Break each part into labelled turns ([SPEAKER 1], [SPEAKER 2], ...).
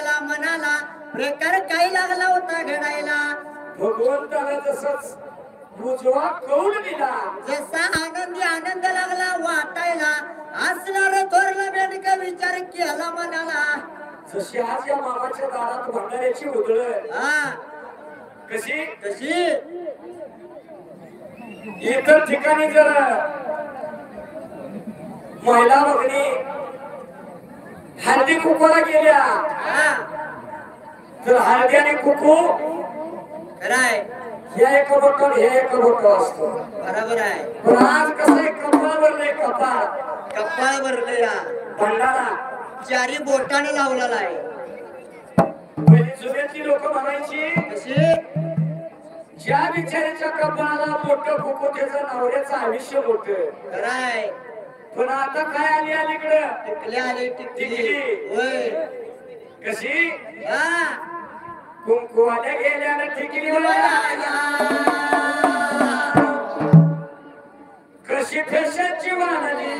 [SPEAKER 1] केला मनाला प्रकार काही लागला होता घडायला
[SPEAKER 2] भगवंताला जसंच उजवा कौल दिला
[SPEAKER 1] जसा आनंदी आनंद लागला वाटायला असणार थोरला बेडका विचार केला मनाला
[SPEAKER 2] जशी आज या मामाच्या दारात भंडाऱ्याची उधळ
[SPEAKER 1] हा
[SPEAKER 2] कशी
[SPEAKER 1] कशी
[SPEAKER 2] इतर ठिकाणी जर महिला भगिनी हळदी कुकूला गेल्या
[SPEAKER 1] हा
[SPEAKER 2] तर हळदी आणि कुकू
[SPEAKER 1] खराय
[SPEAKER 2] हे एक बटन हे एक बटन असतो
[SPEAKER 1] बरोबर आहे
[SPEAKER 2] पण आज कसं कपाळ भरले कपाळ
[SPEAKER 1] कपाळ भरले या
[SPEAKER 2] भंडारा
[SPEAKER 1] चारी बोटाने लावलेला आहे
[SPEAKER 2] पहिली जुन्याची लोक म्हणायची
[SPEAKER 1] कशी
[SPEAKER 2] ज्या बिचारीच्या कपाळाला मोठं कुकू त्याचं नवऱ्याचं आयुष्य मोठं
[SPEAKER 1] खराय
[SPEAKER 2] पण आता काय आली अलीकडे
[SPEAKER 1] टिकली आली टिकली
[SPEAKER 2] टिकली.
[SPEAKER 1] होय
[SPEAKER 2] कशी
[SPEAKER 1] हा
[SPEAKER 2] कुंकुवाल्या गेल्यानं टिकली कशी फॅशनची वाढली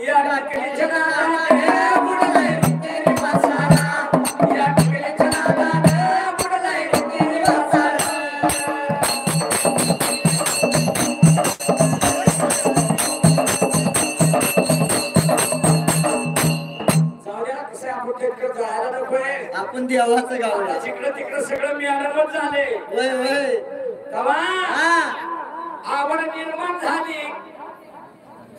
[SPEAKER 2] या टाकलीच्या नादाने बुडलाय तेरी मसाला या टाकलीच्या नादाने बुडलाय तेरी मसाला जाऊया कसं आपण तिकडे जायला नकोय
[SPEAKER 1] आपण देवाचं गाव आहे.
[SPEAKER 2] जिकडे तिकडे सगळं मिळाल्यावर झाले
[SPEAKER 1] होय होय
[SPEAKER 2] तेव्हा
[SPEAKER 1] हा
[SPEAKER 2] आवड निर्माण झाली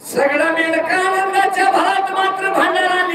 [SPEAKER 2] सगळं मिळकानंदाच्या भात मात्र भंडारा